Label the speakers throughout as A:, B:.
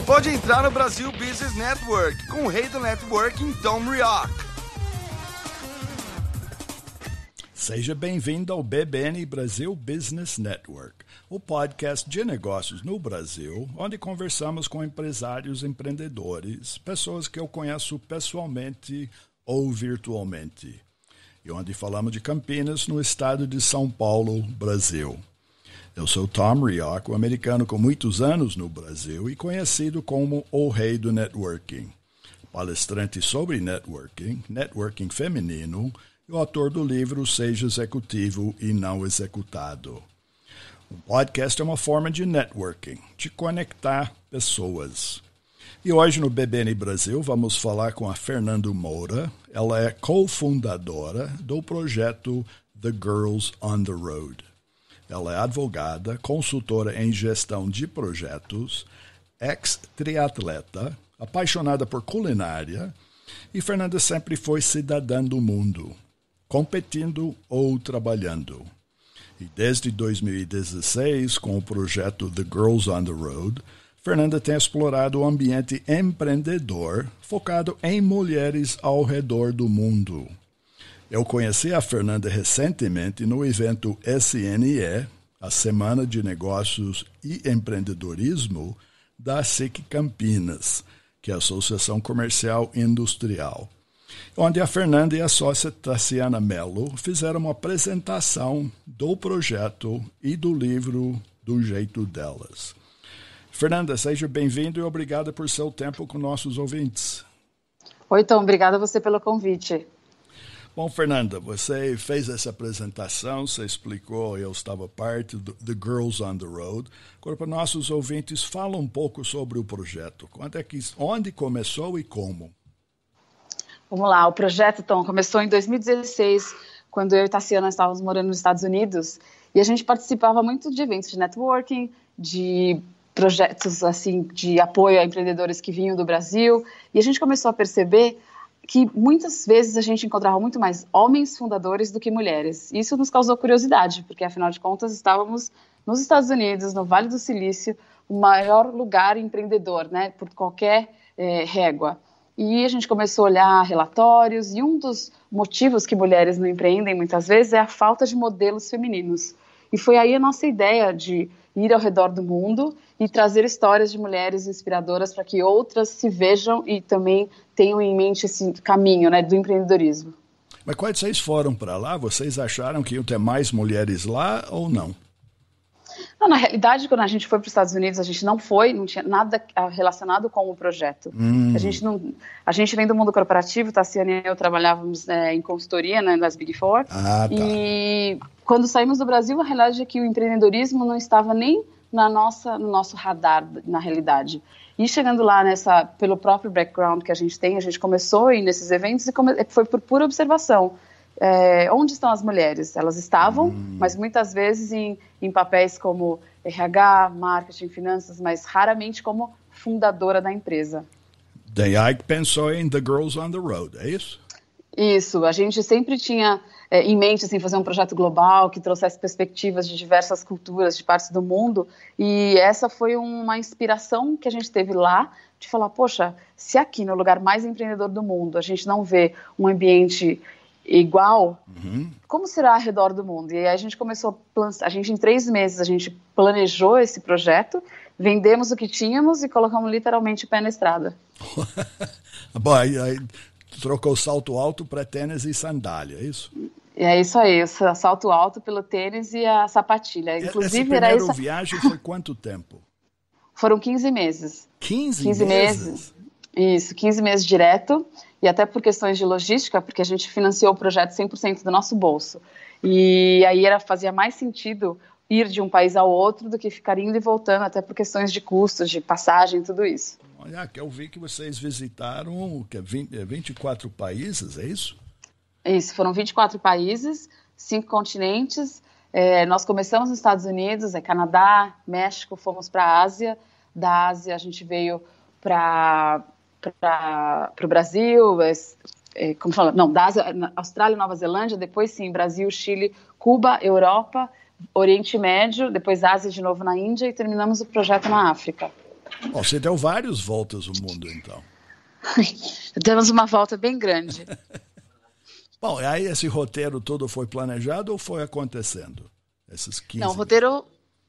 A: pode entrar no Brasil Business Network com o rei do networking, Tom Rioch.
B: Seja bem-vindo ao BBN Brasil Business Network, o podcast de negócios no Brasil, onde conversamos com empresários, empreendedores, pessoas que eu conheço pessoalmente ou virtualmente, e onde falamos de Campinas, no estado de São Paulo, Brasil. Eu sou Tom Rioch, um americano com muitos anos no Brasil e conhecido como o rei do networking, palestrante sobre networking, networking feminino e o autor do livro Seja Executivo e Não Executado. O podcast é uma forma de networking, de conectar pessoas. E hoje no BBN Brasil vamos falar com a Fernanda Moura. Ela é cofundadora do projeto The Girls on the Road. Ela é advogada, consultora em gestão de projetos, ex-triatleta, apaixonada por culinária, e Fernanda sempre foi cidadã do mundo, competindo ou trabalhando. E desde 2016, com o projeto The Girls on the Road, Fernanda tem explorado o ambiente empreendedor focado em mulheres ao redor do mundo. Eu conheci a Fernanda recentemente no evento SNE, a Semana de Negócios e Empreendedorismo da SIC Campinas, que é a Associação Comercial Industrial, onde a Fernanda e a sócia Tassiana Mello fizeram uma apresentação do projeto e do livro do jeito delas. Fernanda, seja bem-vinda e obrigada por seu tempo com nossos ouvintes.
C: Oi, Tom, obrigada a você pelo convite.
B: Bom, Fernanda, você fez essa apresentação, você explicou, eu estava parte do The Girls on the Road. Agora, para nossos ouvintes, fala um pouco sobre o projeto. Onde começou e como?
C: Vamos lá, o projeto, Tom, começou em 2016, quando eu e Tassiana estávamos morando nos Estados Unidos, e a gente participava muito de eventos de networking, de projetos assim, de apoio a empreendedores que vinham do Brasil, e a gente começou a perceber que muitas vezes a gente encontrava muito mais homens fundadores do que mulheres. Isso nos causou curiosidade, porque afinal de contas estávamos nos Estados Unidos, no Vale do Silício, o maior lugar empreendedor, né, por qualquer régua. E a gente começou a olhar relatórios, e um dos motivos que mulheres não empreendem muitas vezes é a falta de modelos femininos. E foi aí a nossa ideia de ir ao redor do mundo e trazer histórias de mulheres inspiradoras para que outras se vejam e também tenham em mente esse caminho, né, do empreendedorismo.
B: Mas quando vocês foram para lá, vocês acharam que iam ter mais mulheres lá ou não?
C: Não, na realidade, quando a gente foi para os Estados Unidos, a gente não tinha nada relacionado com o projeto. A gente vem do mundo corporativo, Tassiana e eu trabalhávamos em consultoria, né, nas Big Four.
B: Tá.
C: E quando saímos do Brasil, a realidade é que o empreendedorismo não estava nem no nosso radar, na realidade. E chegando lá, pelo próprio background que a gente tem, a gente começou a ir nesses eventos e foi por pura observação. Onde estão as mulheres? Elas estavam, mas muitas vezes em papéis como RH, marketing, finanças, mas raramente como fundadora da empresa.
B: Daí que pensou em The Girls on the Road, é isso?
C: Isso, a gente sempre tinha em mente assim, fazer um projeto global que trouxesse perspectivas de diversas culturas, de partes do mundo, e essa foi uma inspiração que a gente teve lá, de falar, poxa, se aqui no lugar mais empreendedor do mundo a gente não vê um ambiente igual, como será ao redor do mundo? E aí a gente começou em 3 meses a gente planejou esse projeto, vendemos o que tínhamos e colocamos literalmente o pé na estrada.
B: Bom, aí trocou salto alto para tênis e sandália, é isso?
C: É isso aí, o salto alto pelo tênis e a sapatilha. Inclusive,
B: essa primeira viagem foi quanto tempo?
C: Foram 15 meses.
B: 15 meses?
C: Isso, 15 meses direto, e até por questões de logística, porque a gente financiou o projeto 100% do nosso bolso. E aí fazia mais sentido ir de um país ao outro do que ficar indo e voltando, até por questões de custos, de passagem, tudo isso.
B: Olha, que eu vi que vocês visitaram 24 países, é isso?
C: Isso, foram 24 países, 5 continentes. Nós começamos nos Estados Unidos, Canadá, México, fomos para a Ásia. Da Ásia a gente veio para o Brasil, como fala? Não, da Ásia, Austrália, Nova Zelândia, depois sim, Brasil, Chile, Cuba, Europa, Oriente Médio, depois Ásia de novo na Índia e terminamos o projeto na África.
B: Bom, você deu várias voltas no mundo, então.
C: Demos uma volta bem grande.
B: Bom, aí esse roteiro todo foi planejado ou foi acontecendo? Esses 15
C: Não, o roteiro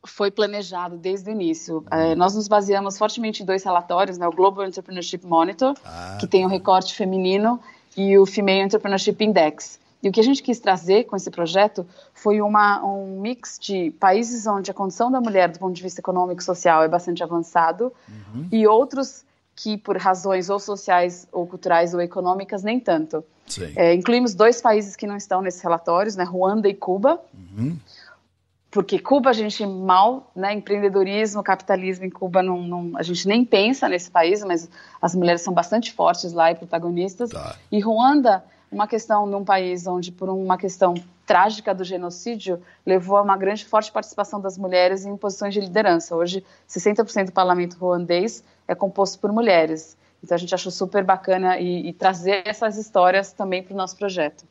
C: foi planejado desde o início. Nós nos baseamos fortemente em 2 relatórios, né? O Global Entrepreneurship Monitor, que tem o recorte feminino, e o Female Entrepreneurship Index. E o que a gente quis trazer com esse projeto foi um mix de países onde a condição da mulher, do ponto de vista econômico e social, é bastante avançado, e outros que, por razões ou sociais, ou culturais, ou econômicas, nem tanto. Incluímos 2 países que não estão nesses relatórios, né? Ruanda e Cuba. Porque Cuba a gente mal, né, empreendedorismo, capitalismo em Cuba, a gente nem pensa nesse país, mas as mulheres são bastante fortes lá e protagonistas. E Ruanda, uma questão num país onde, por uma questão trágica do genocídio, levou a uma grande forte participação das mulheres em posições de liderança. Hoje, 60% do parlamento ruandês é composto por mulheres. Então a gente achou super bacana e trazer essas histórias também para o nosso projeto.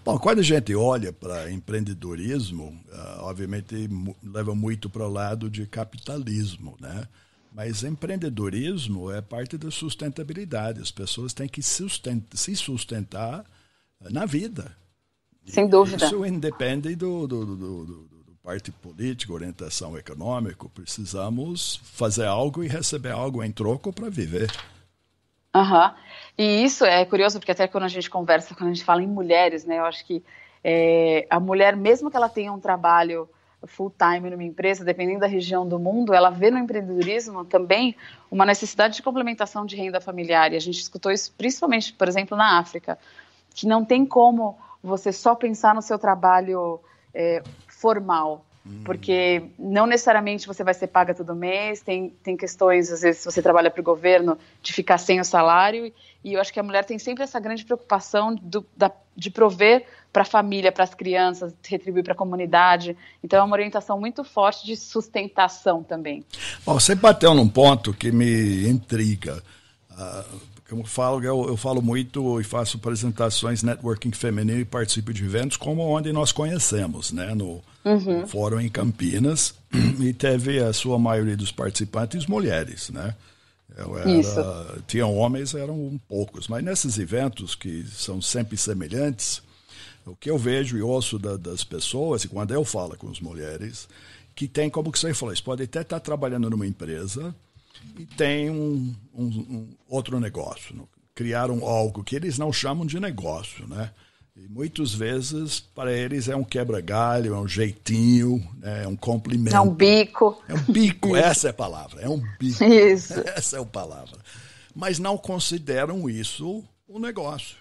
B: Bom, quando a gente olha para empreendedorismo, obviamente leva muito para o lado de capitalismo, né? Mas empreendedorismo é parte da sustentabilidade. As pessoas têm que se sustentar na vida.
C: Sem dúvida.
B: Isso independe do parte política, orientação econômica. Precisamos fazer algo e receber algo em troco para viver.
C: E isso é curioso, porque até quando a gente conversa, quando a gente fala em mulheres, né, eu acho que a mulher, mesmo que ela tenha um trabalho full-time numa empresa, dependendo da região do mundo, ela vê no empreendedorismo também uma necessidade de complementação de renda familiar. E a gente escutou isso principalmente, por exemplo, na África, que não tem como você só pensar no seu trabalho formal, porque não necessariamente você vai ser paga todo mês, tem questões, às vezes, se você trabalha para o governo, de ficar sem o salário, e eu acho que a mulher tem sempre essa grande preocupação de prover para a família, para as crianças, retribuir para a comunidade. Então é uma orientação muito forte de sustentação também.
B: Bom, você bateu num ponto que me intriga. Como eu falo muito e faço apresentações networking feminino e participo de eventos como onde nós conhecemos, né? No fórum em Campinas, e teve a sua maioria dos participantes mulheres, né? Tinham homens, eram poucos, mas nesses eventos que são sempre semelhantes, o que eu vejo e ouço das pessoas, e quando eu falo com as mulheres, que tem, como que você falou, eles podem até estar trabalhando numa empresa e tem um outro negócio. Criaram algo que eles não chamam de negócio, né? E muitas vezes, para eles, é um quebra-galho, é um jeitinho, é um complemento.
C: É um bico.
B: É um bico, essa é a palavra, é um bico.
C: Isso.
B: Essa é a palavra. Mas não consideram isso um negócio.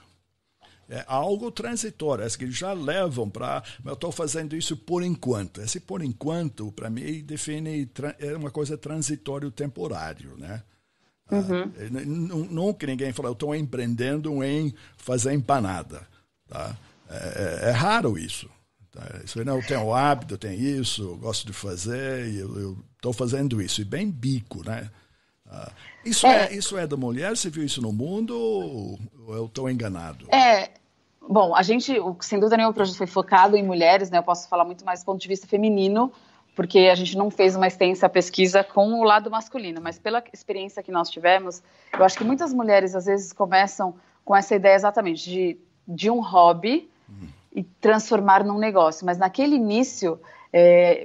B: É algo transitório, é que eles já levam para... Eu estou fazendo isso por enquanto. Esse por enquanto, para mim, define... É uma coisa transitório temporário, né? Nunca ninguém falou, eu estou empreendendo em fazer empanada. Tá? É raro isso. Tá? Eu tenho o hábito, eu tenho isso, eu gosto de fazer, e eu estou fazendo isso. E bem bico, né? Isso é da mulher? Você viu isso no mundo ou eu estou enganado?
C: Bom, a gente, sem dúvida nenhuma, o projeto foi focado em mulheres, né? Eu posso falar muito mais do ponto de vista feminino, porque a gente não fez uma extensa pesquisa com o lado masculino, mas pela experiência que nós tivemos, eu acho que muitas mulheres, às vezes, começam com essa ideia exatamente de um hobby e transformar num negócio, mas naquele início,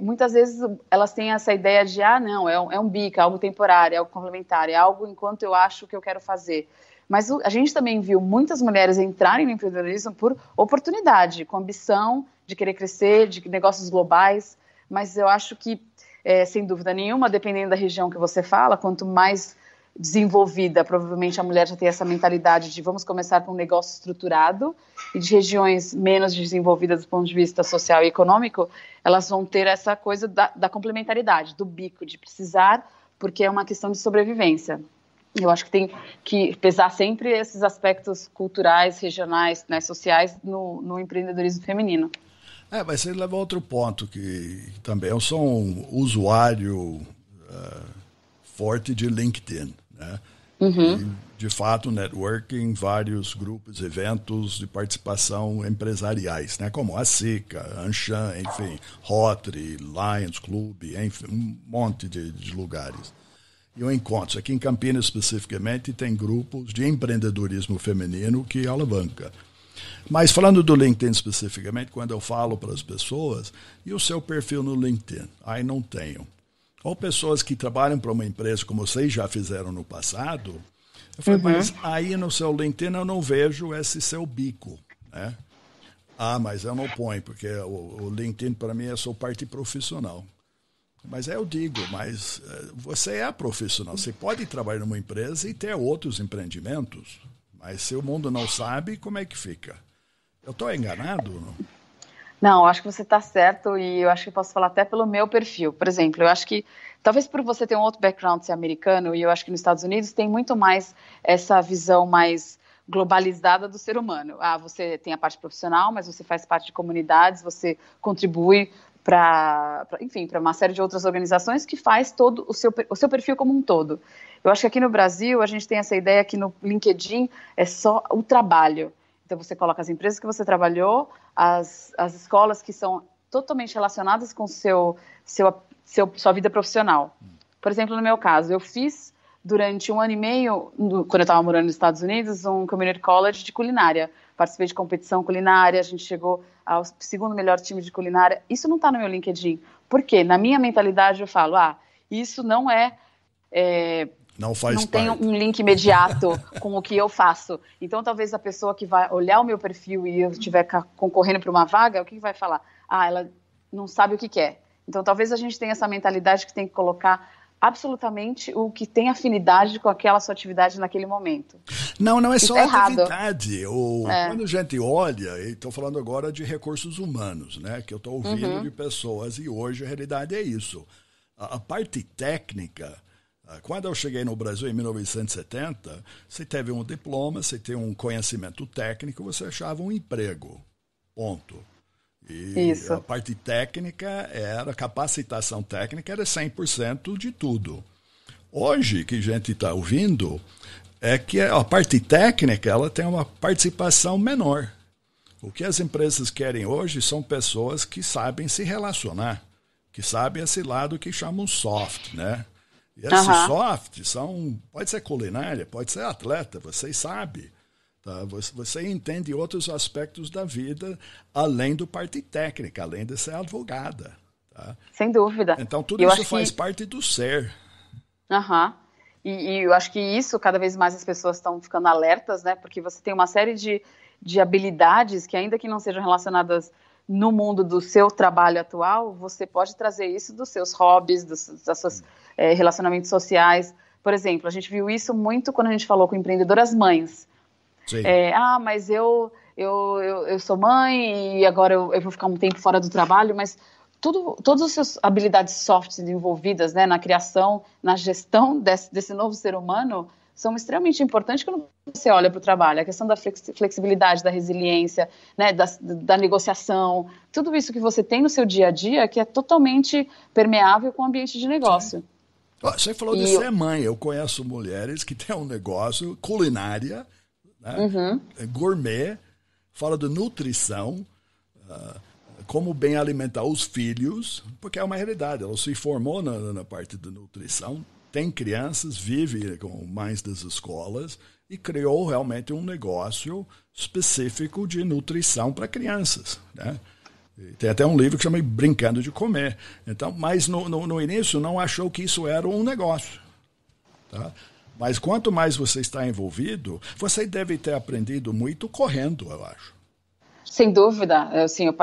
C: muitas vezes elas têm essa ideia de, não, é um bico, é algo temporário, é algo complementar, é algo enquanto eu acho que eu quero fazer. Mas a gente também viu muitas mulheres entrarem no empreendedorismo por oportunidade, com ambição de querer crescer, de negócios globais, mas eu acho que, sem dúvida nenhuma, dependendo da região que você fala, quanto mais desenvolvida, provavelmente a mulher já tem essa mentalidade de vamos começar com um negócio estruturado, e de regiões menos desenvolvidas do ponto de vista social e econômico, elas vão ter essa coisa da complementaridade, do bico, de precisar, porque é uma questão de sobrevivência. Eu acho que tem que pesar sempre esses aspectos culturais, regionais, né, sociais no empreendedorismo feminino.
B: Mas você leva a outro ponto, que também eu sou um usuário forte de LinkedIn, né? E, de fato, networking, vários grupos, eventos de participação empresariais, né? Como a SICA, Anshan, enfim, Rotary, Lions Club, enfim, um monte de lugares. eu encontro. Aqui em Campinas, especificamente, tem grupos de empreendedorismo feminino que alavanca. Mas falando do LinkedIn especificamente, quando eu falo para as pessoas, e o seu perfil no LinkedIn? Aí não tenho. Ou pessoas que trabalham para uma empresa, como vocês já fizeram no passado, eu falei, mas aí no seu LinkedIn eu não vejo esse seu bico, né? Ah, mas eu não ponho, porque o LinkedIn para mim é só parte profissional. Mas eu digo, mas você é profissional, você pode trabalhar numa empresa e ter outros empreendimentos, mas se o mundo não sabe, como é que fica? Eu estou enganado?
C: Não, acho que você está certo e eu acho que posso falar até pelo meu perfil. Por exemplo, eu acho que talvez por você ter um outro background ser americano, e eu acho que nos Estados Unidos tem muito mais essa visão mais globalizada do ser humano. Ah, você tem a parte profissional, mas você faz parte de comunidades, você contribui para uma série de outras organizações que faz todo o seu perfil como um todo. Eu acho que aqui no Brasil a gente tem essa ideia que no LinkedIn é só o trabalho. Então você coloca as empresas que você trabalhou, as escolas que são totalmente relacionadas com sua vida profissional. Por exemplo, no meu caso, eu fiz durante 1 ano e meio, quando eu estava morando nos Estados Unidos, um community college de culinária. Participei de competição culinária, a gente chegou ao 2º melhor time de culinária. Isso não está no meu LinkedIn. Por quê? Na minha mentalidade eu falo, isso não
B: não faz
C: não tem um link imediato com o que eu faço. Então, talvez a pessoa que vai olhar o meu perfil e eu estiver concorrendo para uma vaga, o que vai falar? Ela não sabe o que quer. Então, talvez a gente tenha essa mentalidade que tem que colocar absolutamente o que tem afinidade com aquela sua atividade naquele momento.
B: Não é
C: Isso
B: só atividade. Quando a gente olha, e estou falando agora de recursos humanos, né, que eu estou ouvindo de pessoas, e hoje a realidade é isso. A parte técnica, quando eu cheguei no Brasil em 1970, você teve um diploma, você tem um conhecimento técnico, você achava um emprego. Ponto. E
C: Isso.
B: A parte técnica a capacitação técnica era 100% de tudo. Hoje, que a gente está ouvindo, é que a parte técnica ela tem uma participação menor. O que as empresas querem hoje são pessoas que sabem se relacionar, que sabem esse lado que chamam soft, né? E esse soft pode ser culinária, pode ser atleta, vocês sabem. Tá? Você entende outros aspectos da vida, além do parte técnica, além de ser advogada. Tá?
C: Sem dúvida.
B: Então, tudo isso faz parte do ser.
C: E eu acho que isso, cada vez mais as pessoas estão ficando alertas, né? Porque você tem uma série de habilidades que, ainda que não sejam relacionadas no mundo do seu trabalho atual, você pode trazer isso dos seus hobbies, dos seus relacionamentos sociais. Por exemplo, a gente viu isso muito quando a gente falou com empreendedoras mães.
B: Sim.
C: Mas eu sou mãe e agora eu vou ficar um tempo fora do trabalho, mas todas as suas habilidades soft envolvidas, né, na criação, na gestão desse novo ser humano são extremamente importantes quando você olha para o trabalho. A questão da flexibilidade, da resiliência, né, da negociação, tudo isso que você tem no seu dia a dia que é totalmente permeável com o ambiente de negócio.
B: Você falou de ser mãe. Eu conheço mulheres que têm um negócio culinária, né? Gourmet, fala de nutrição, como bem alimentar os filhos, porque é uma realidade. Ela se formou na parte de nutrição, tem crianças, vive com mães das escolas e criou realmente um negócio específico de nutrição para crianças, né? Tem até um livro que chama Brincando de Comer. Então, mas no início não achou que isso era um negócio, tá? Mas quanto mais você está envolvido, você deve ter aprendido muito correndo, eu acho.
C: Sem dúvida.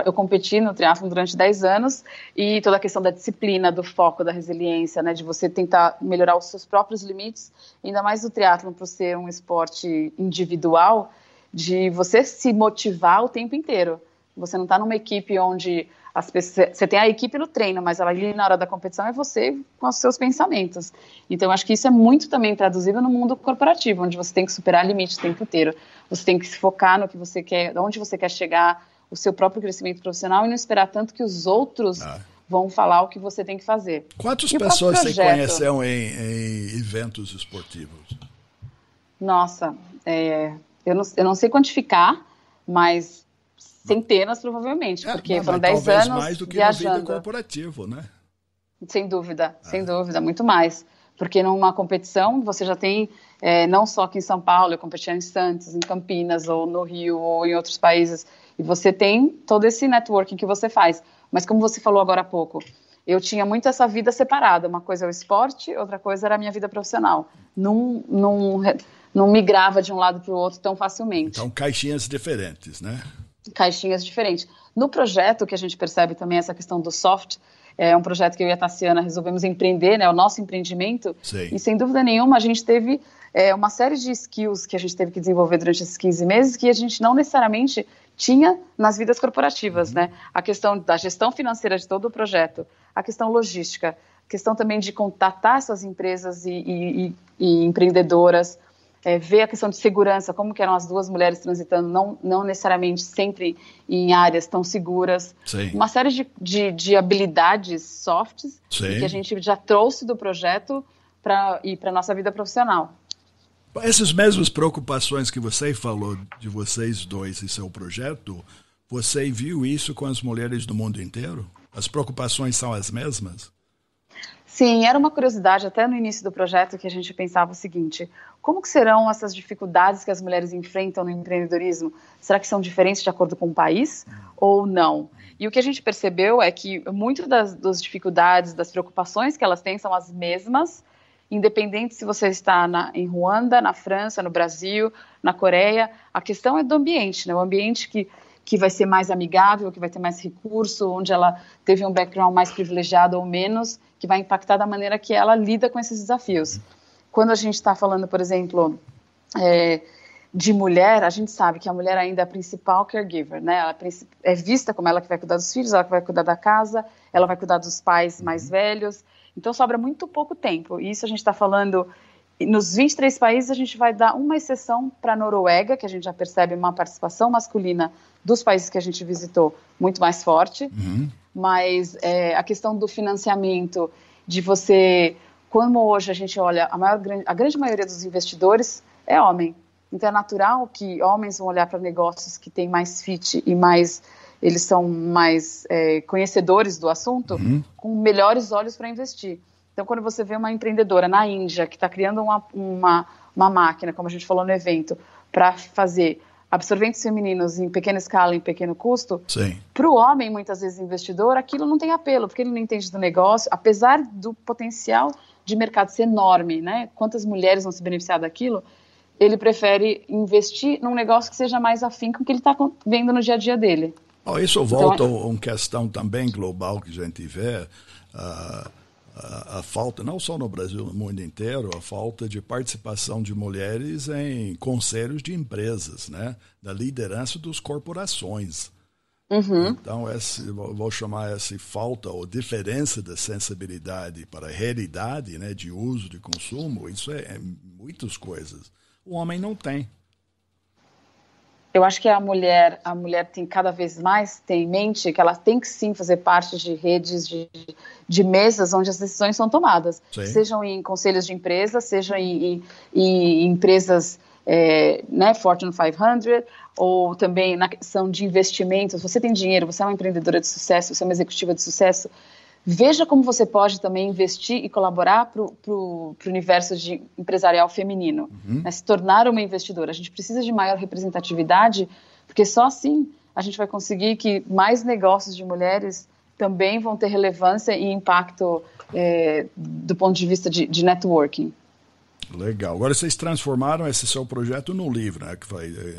C: Eu competi no triatlon durante 10 anos e toda a questão da disciplina, do foco, da resiliência, né, de você tentar melhorar os seus próprios limites, ainda mais o triatlon por ser um esporte individual, de você se motivar o tempo inteiro. Você não está numa equipe onde você tem a equipe no treino, mas ali na hora da competição é você com os seus pensamentos. Então, eu acho que isso é muito também traduzido no mundo corporativo, onde você tem que superar limites o tempo inteiro. Você tem que se focar no que você quer, onde você quer chegar, o seu próprio crescimento profissional e não esperar tanto que os outros vão falar o que você tem que fazer.
B: Quantas pessoas você conheceu em eventos esportivos?
C: Nossa, eu não sei quantificar, mas centenas, provavelmente, porque foram 10 anos
B: mais do que
C: viajando.
B: na vida corporativa, né?
C: Sem dúvida, muito mais. Porque numa competição, você já tem, não só aqui em São Paulo, eu competia em Santos, em Campinas, ou no Rio, ou em outros países, e você tem todo esse networking que você faz. Mas como você falou agora há pouco, eu tinha muito essa vida separada. Uma coisa é o esporte, outra coisa era a minha vida profissional. Não migrava de um lado para o outro tão facilmente.
B: Então, caixinhas diferentes, né?
C: Caixinhas diferentes. No projeto, que a gente percebe também essa questão do soft, é um projeto que eu e a Tassiana resolvemos empreender, né, o nosso empreendimento.
B: Sim.
C: E sem dúvida nenhuma a gente teve uma série de skills que a gente teve que desenvolver durante esses 15 meses que a gente não necessariamente tinha nas vidas corporativas, né? A questão da gestão financeira de todo o projeto, a questão logística, a questão também de contatar essas empresas e empreendedoras, ver a questão de segurança, como que eram as duas mulheres transitando, não necessariamente sempre em áreas tão seguras.
B: Sim.
C: Uma série de habilidades softs que a gente já trouxe do projeto para a nossa vida profissional.
B: Essas mesmas preocupações que você falou de vocês dois e seu projeto, você viu isso com as mulheres do mundo inteiro? As preocupações são as mesmas?
C: Sim, era uma curiosidade até no início do projeto que a gente pensava o seguinte: como que serão essas dificuldades que as mulheres enfrentam no empreendedorismo? Será que são diferentes de acordo com o país ou não? E o que a gente percebeu é que muito das dificuldades, das preocupações que elas têm são as mesmas, independente se você está em Ruanda, na França, no Brasil, na Coreia. A questão é do ambiente, né? O ambiente que vai ser mais amigável, que vai ter mais recurso, onde ela teve um background mais privilegiado ou menos, que vai impactar da maneira que ela lida com esses desafios. Quando a gente está falando, por exemplo, de mulher, a gente sabe que a mulher ainda é a principal caregiver, né? Ela é vista como ela que vai cuidar dos filhos, ela que vai cuidar da casa, ela vai cuidar dos pais mais velhos. Então, sobra muito pouco tempo. E isso a gente está falando, nos 23 países, a gente vai dar uma exceção para a Noruega, que a gente já percebe uma participação masculina dos países que a gente visitou muito mais forte. Mas a questão do financiamento, de você... Como hoje a gente olha, a grande maioria dos investidores é homem. Então, é natural que homens vão olhar para negócios que têm mais fit e eles são mais conhecedores do assunto, com melhores olhos para investir. Então, quando você vê uma empreendedora na Índia que está criando uma máquina, como a gente falou no evento, para fazer absorventes femininos em pequena escala, em pequeno custo, para o homem, muitas vezes investidor, aquilo não tem apelo, porque ele não entende do negócio, apesar do potencial de mercado ser enorme, né? Quantas mulheres vão se beneficiar daquilo, ele prefere investir num negócio que seja mais afim com o que ele está vendo no dia a dia dele.
B: Isso volta a uma questão também global que a gente vê, a falta, não só no Brasil, no mundo inteiro, a falta de participação de mulheres em conselhos de empresas, né? Da liderança das corporações. Então, vou chamar essa falta ou diferença de sensibilidade para a realidade, né, de uso, de consumo, isso é muitas coisas. O homem não tem.
C: Eu acho que a mulher tem cada vez mais tem em mente que ela tem que sim fazer parte de redes, de mesas onde as decisões são tomadas. Sim. Sejam em conselhos de empresas, sejam em empresas né, Fortune 500, ou também na questão de investimentos. Você tem dinheiro, você é uma empreendedora de sucesso, você é uma executiva de sucesso, veja como você pode também investir e colaborar para o universo empresarial feminino, né, se tornar uma investidora. A gente precisa de maior representatividade, porque só assim a gente vai conseguir que mais negócios de mulheres também vão ter relevância e impacto do ponto de vista de networking.
B: Legal. Agora vocês transformaram esse seu projeto num livro, né?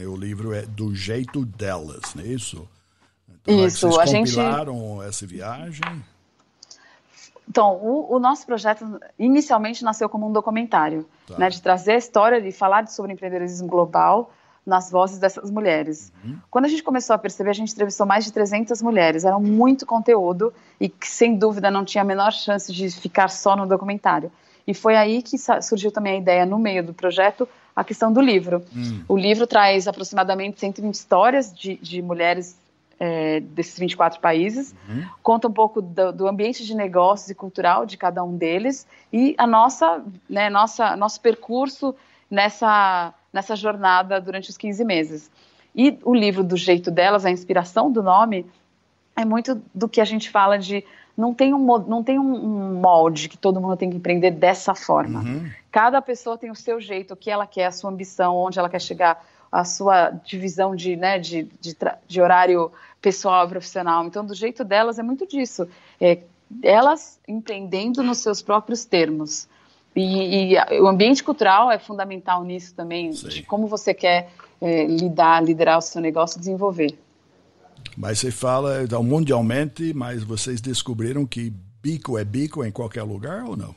B: O livro é Do Jeito Delas, não é isso? Então,
C: isso.
B: Vocês compilaram essa viagem?
C: Então, o nosso projeto inicialmente nasceu como um documentário, né, de trazer a história e falar sobre empreendedorismo global nas vozes dessas mulheres. Quando a gente começou a perceber, a gente entrevistou mais de 300 mulheres, era muito conteúdo e que, sem dúvida, não tinha a menor chance de ficar só no documentário. E foi aí que surgiu também a ideia, no meio do projeto, a questão do livro. O livro traz aproximadamente 120 histórias de mulheres desses 24 países, conta um pouco do ambiente de negócios e cultural de cada um deles e a nosso percurso nessa jornada durante os 15 meses. E o livro Do Jeito Delas, a inspiração do nome, é muito do que a gente fala não tem um molde que todo mundo tem que empreender dessa forma. Cada pessoa tem o seu jeito, o que ela quer, a sua ambição, onde ela quer chegar, a sua divisão de horário pessoal e profissional. Então, do jeito delas, é muito disso. Elas empreendendo nos seus próprios termos. E o ambiente cultural é fundamental nisso também, de como você quer liderar o seu negócio e desenvolver.
B: Mas você fala então, mundialmente, mas vocês descobriram que bico é bico em qualquer lugar ou não?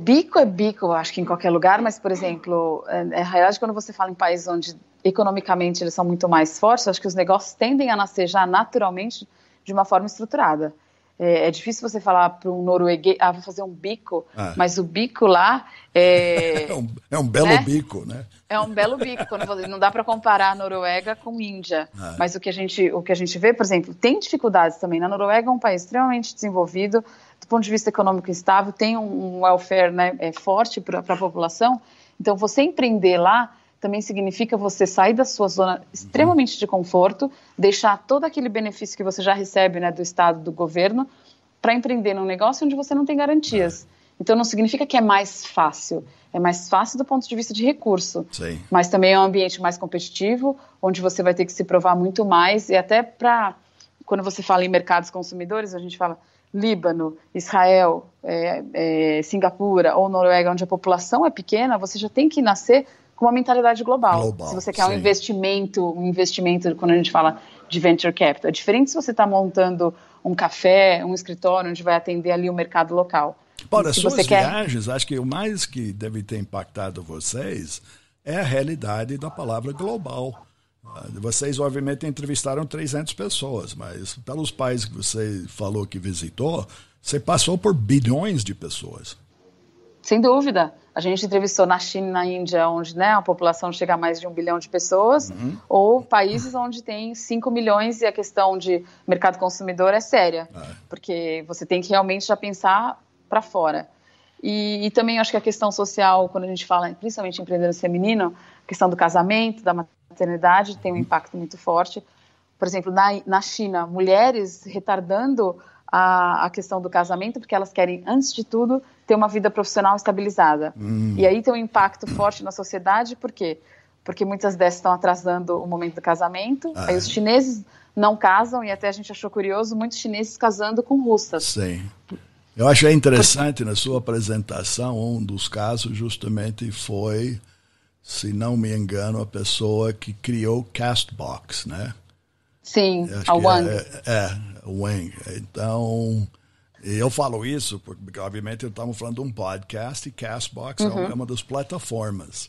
C: Bico, eu acho que em qualquer lugar, mas, por exemplo, na realidade, quando você fala em países onde economicamente eles são muito mais fortes, acho que os negócios tendem a nascer já naturalmente de uma forma estruturada. É difícil você falar para um norueguês, vou fazer um bico, mas o bico lá
B: é um belo bico, né?
C: É um belo bico, não dá para comparar a Noruega com Índia, mas o que a gente vê, por exemplo, tem dificuldades também. Na Noruega é um país extremamente desenvolvido, do ponto de vista econômico instável, tem um welfare, né, forte para a população, então você empreender lá também significa você sair da sua zona extremamente de conforto, deixar todo aquele benefício que você já recebe, né, do Estado, do governo, para empreender num negócio onde você não tem garantias. Então não significa que é mais fácil do ponto de vista de recurso, mas também é um ambiente mais competitivo, onde você vai ter que se provar muito mais, e até quando você fala em mercados consumidores, a gente fala Líbano, Israel, Singapura ou Noruega, onde a população é pequena, você já tem que nascer com uma mentalidade global. Se você quer um investimento, quando a gente fala de venture capital, é diferente se você está montando um café, um escritório, onde vai atender ali o mercado local.
B: Para as suas viagens, acho que o mais que deve ter impactado vocês é a realidade da palavra global. Vocês, obviamente, entrevistaram 300 pessoas, mas pelos países que você falou que visitou, você passou por bilhões de pessoas.
C: Sem dúvida. A gente entrevistou na China e na Índia, onde, né, a população chega a mais de 1 bilhão de pessoas, ou países onde tem 5 milhões e a questão de mercado consumidor é séria, porque você tem que realmente já pensar para fora. E também acho que a questão social, quando a gente fala principalmente em empreendedorismo feminino, a questão do casamento, da maternidade, tem um impacto muito forte. Por exemplo, na China, mulheres retardando a questão do casamento, porque elas querem, antes de tudo, ter uma vida profissional estabilizada. E aí tem um impacto forte na sociedade, por quê? Porque muitas dessas estão atrasando o momento do casamento, aí os chineses não casam, e até a gente achou curioso, muitos chineses casando com russas.
B: Sim. Eu achei interessante na sua apresentação, um dos casos justamente foi, se não me engano, a pessoa que criou Castbox, né?
C: Sim, a Wang.
B: Wang. Então, eu falo isso porque, obviamente, estamos falando de um podcast e Castbox é uma das plataformas.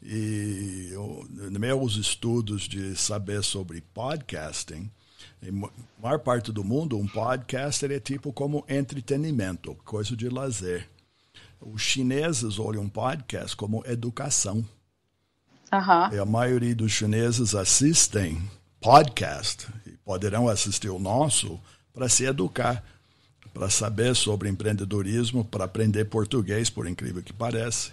B: E nos meus estudos de saber sobre podcasting, em maior parte do mundo, um podcaster é tipo como entretenimento, coisa de lazer. Os chineses olham um podcast como educação. E a maioria dos chineses assistem podcast, e poderão assistir o nosso, para se educar, para saber sobre empreendedorismo, para aprender português, por incrível que pareça.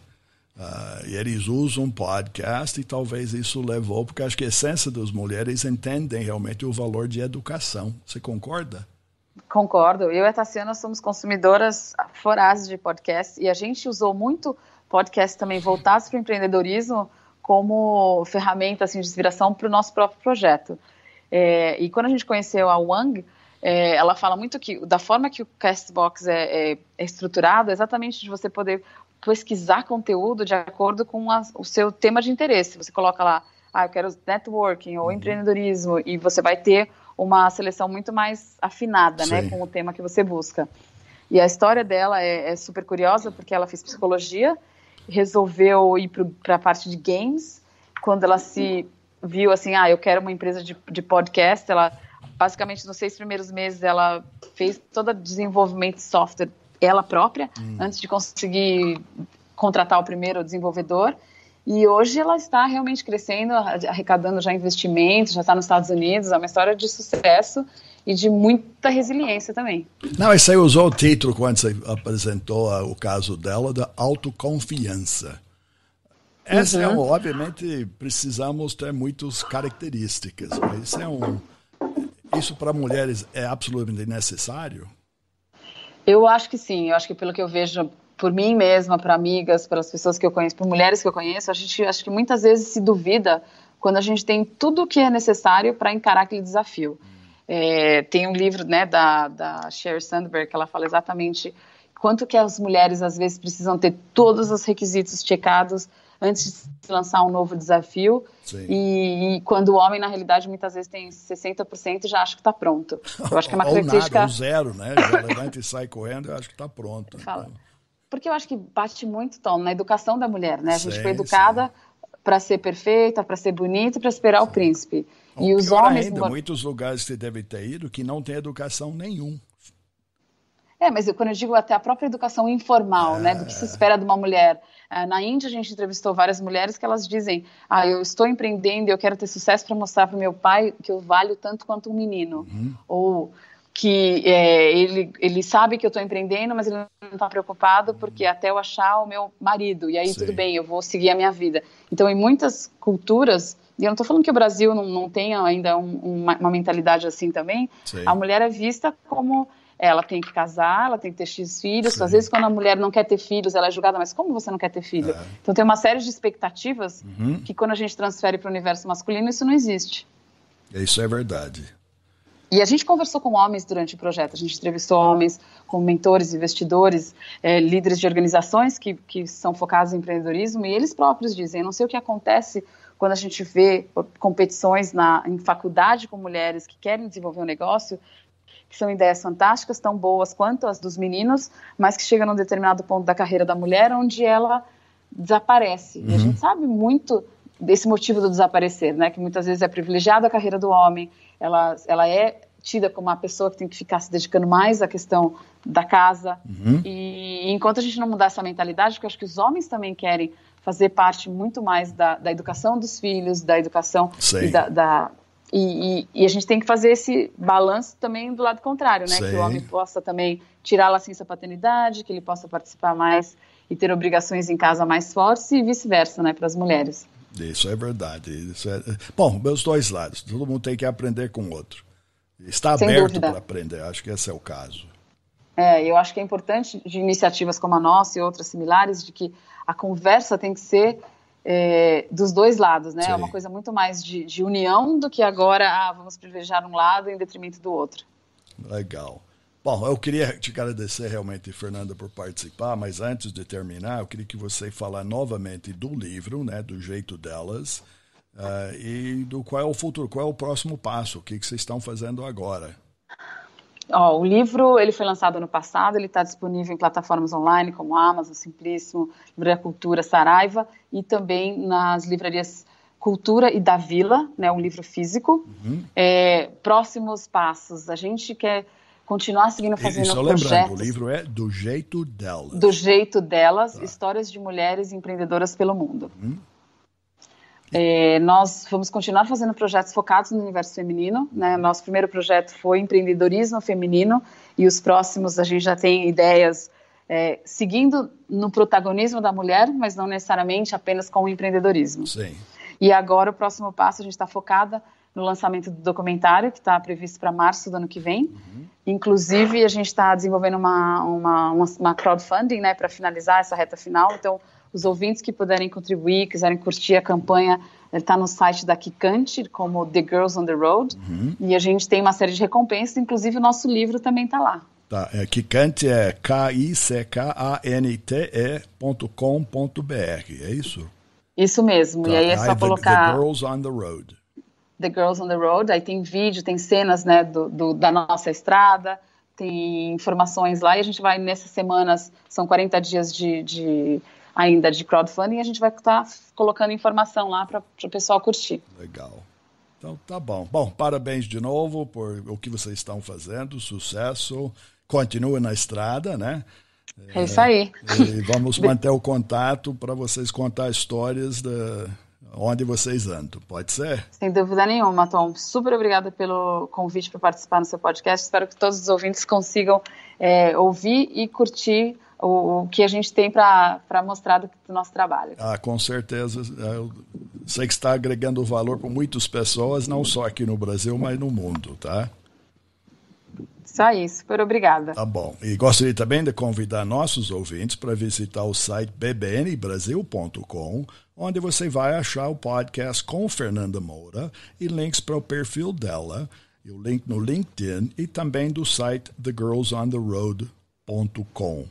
B: E eles usam podcast e talvez isso levou, porque acho que a essência das mulheres entendem realmente o valor de educação. Você concorda?
C: Concordo. Eu e a Tassiana somos consumidoras vorazes de podcast e a gente usou muito podcast também voltados para o empreendedorismo como ferramenta assim, de inspiração para o nosso próprio projeto. E quando a gente conheceu a Wang, ela fala muito que da forma que o Castbox é estruturado, é exatamente de você poder pesquisar conteúdo de acordo com o seu tema de interesse. Você coloca lá, eu quero networking ou empreendedorismo, e você vai ter uma seleção muito mais afinada, né, com o tema que você busca. E a história dela é super curiosa, porque ela fez psicologia, resolveu ir para a parte de games, quando ela se viu assim, eu quero uma empresa de podcast, ela, basicamente, nos 6 primeiros meses, ela fez todo o desenvolvimento de software ela própria, antes de conseguir contratar o primeiro desenvolvedor, e hoje ela está realmente crescendo, arrecadando já investimentos, já está nos Estados Unidos, é uma história de sucesso e de muita resiliência também.
B: Não, você usou o título quando você apresentou o caso dela, da autoconfiança. Essa obviamente, precisamos ter muitas características, mas isso isso para mulheres é absolutamente necessário?
C: Eu acho que sim, eu acho que pelo que eu vejo por mim mesma, para amigas, pelas pessoas que eu conheço, por mulheres que eu conheço, a gente acho que muitas vezes se duvida quando a gente tem tudo o que é necessário para encarar aquele desafio. Tem um livro, né, da Sheryl Sandberg, que ela fala exatamente quanto que as mulheres às vezes precisam ter todos os requisitos checados antes de se lançar um novo desafio, e quando o homem, na realidade, muitas vezes tem 60% e já acha que está pronto. Eu acho que é uma característica...
B: Ou nada, ou zero, né? Já levanta e sai correndo, eu acho que está pronto.
C: Porque eu acho que bate muito, Tom, na educação da mulher, né? A gente foi educada para ser perfeita, para ser bonita, para esperar o príncipe. E os homens...
B: ainda, muitos lugares que você deve ter ido que não tem educação nenhum.
C: Mas quando eu digo até a própria educação informal, né, do que se espera de uma mulher. Na Índia, a gente entrevistou várias mulheres que elas dizem, eu estou empreendendo e eu quero ter sucesso para mostrar para o meu pai que eu valho tanto quanto um menino. Ou que ele sabe que eu estou empreendendo, mas ele não está preocupado porque até eu achar o meu marido, e aí tudo bem, eu vou seguir a minha vida. Então, em muitas culturas, e eu não estou falando que o Brasil não tenha ainda uma mentalidade assim também, a mulher é vista como... Ela tem que casar, ela tem que ter X filhos. Às vezes, quando a mulher não quer ter filhos, ela é julgada, mas como você não quer ter filho? Então, tem uma série de expectativas que, quando a gente transfere para o universo masculino, isso não existe.
B: Isso é verdade.
C: E a gente conversou com homens durante o projeto. A gente entrevistou homens como mentores, investidores, líderes de organizações que são focados em empreendedorismo, e eles próprios dizem, eu não sei o que acontece quando a gente vê competições em faculdade com mulheres que querem desenvolver um negócio, que são ideias fantásticas, tão boas quanto as dos meninos, mas que chegam num determinado ponto da carreira da mulher onde ela desaparece. E a gente sabe muito desse motivo do desaparecer, né? Que muitas vezes é privilegiada a carreira do homem, ela é tida como uma pessoa que tem que ficar se dedicando mais à questão da casa. E enquanto a gente não mudar essa mentalidade, porque eu acho que os homens também querem fazer parte muito mais da educação dos filhos, da educação e a gente tem que fazer esse balanço também do lado contrário, né? Que o homem possa também tirar a licença paternidade, que ele possa participar mais e ter obrigações em casa mais fortes e vice-versa, né? Para as mulheres.
B: Isso é verdade. Bom, meus dois lados. Todo mundo tem que aprender com o outro. Está aberto para aprender. Acho que esse é o caso.
C: Eu acho que é importante de iniciativas como a nossa e outras similares, de que a conversa tem que ser dos dois lados, né? É uma coisa muito mais de união do que agora, vamos privilegiar um lado em detrimento do outro.
B: Legal. Bom, eu queria te agradecer realmente, Fernanda, por participar, mas antes de terminar, eu queria que você falasse novamente do livro, né, do jeito delas, e do qual é o futuro, qual é o próximo passo, o que vocês estão fazendo agora.
C: O livro ele foi lançado ano passado, ele está disponível em plataformas online como Amazon, Simplíssimo, Livraria Cultura, Saraiva e também nas livrarias Cultura e da Vila, né, um livro físico. Próximos passos, a gente quer continuar seguindo fazendo projetos.
B: Lembrando, o livro é Do Jeito Delas.
C: Do Jeito Delas, Histórias de Mulheres Empreendedoras pelo Mundo. Nós vamos continuar fazendo projetos focados no universo feminino, né? Nosso primeiro projeto foi empreendedorismo feminino e os próximos a gente já tem ideias seguindo no protagonismo da mulher, mas não necessariamente apenas com o empreendedorismo. E agora o próximo passo a gente está focada no lançamento do documentário que está previsto para março do ano que vem. Inclusive a gente está desenvolvendo uma crowdfunding, né, para finalizar essa reta final. Então os ouvintes que puderem contribuir, quiserem curtir a campanha, está no site da Kikante, como The Girls on the Road, e a gente tem uma série de recompensas, inclusive o nosso livro também está lá.
B: Kikante é KICKANTE.com.br, é isso?
C: Isso mesmo, e aí é só colocar...
B: The Girls on the Road.
C: The Girls on the Road, aí tem vídeo, tem cenas, né, da nossa estrada, tem informações lá, e a gente vai nessas semanas, são 40 dias ainda de crowdfunding, a gente vai estar colocando informação lá para o pessoal curtir.
B: Legal. Então tá bom. Bom, parabéns de novo por o que vocês estão fazendo, sucesso, continua na estrada, né?
C: É isso aí.
B: E vamos manter o contato para vocês contar histórias onde vocês andam, pode ser?
C: Sem dúvida nenhuma, Tom. Super obrigada pelo convite para participar no seu podcast. Espero que todos os ouvintes consigam ouvir e curtir o que a gente tem para mostrar do nosso trabalho.
B: Com certeza. Eu sei que está agregando valor para muitas pessoas, não só aqui no Brasil, mas no mundo, tá?
C: Isso aí, super obrigada.
B: Tá bom. E gostaria também de convidar nossos ouvintes para visitar o site bbnbrasil.com, onde você vai achar o podcast com Fernanda Moura e links para o perfil dela, e o link no LinkedIn e também do site thegirlsontheroad.com.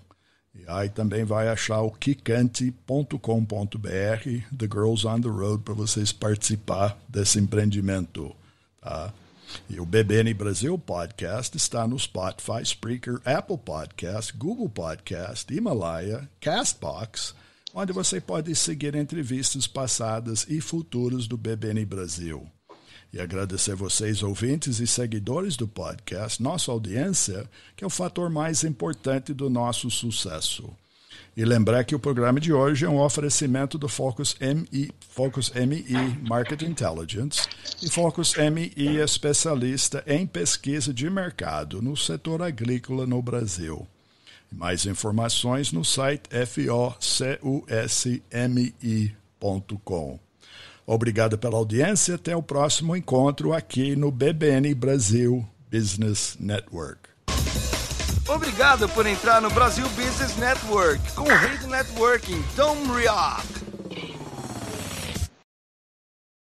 B: E aí também vai achar o kikante.com.br, The Girls on the Road, para vocês participar desse empreendimento. Tá? E o BBN Brasil Podcast está no Spotify, Spreaker, Apple Podcast, Google Podcast, Himalaya, Castbox, onde você pode seguir entrevistas passadas e futuras do BBN Brasil. E agradecer vocês, ouvintes e seguidores do podcast, nossa audiência, que é o fator mais importante do nosso sucesso. E lembrar que o programa de hoje é um oferecimento do Focus MI Market Intelligence e Focus MI especialista em pesquisa de mercado no setor agrícola no Brasil. Mais informações no site focusmi.com. Obrigado pela audiência. Até o próximo encontro aqui no BBN Brasil Business Network.
A: Obrigado por entrar no Brasil Business Network com o rei do networking, Tom Rioch.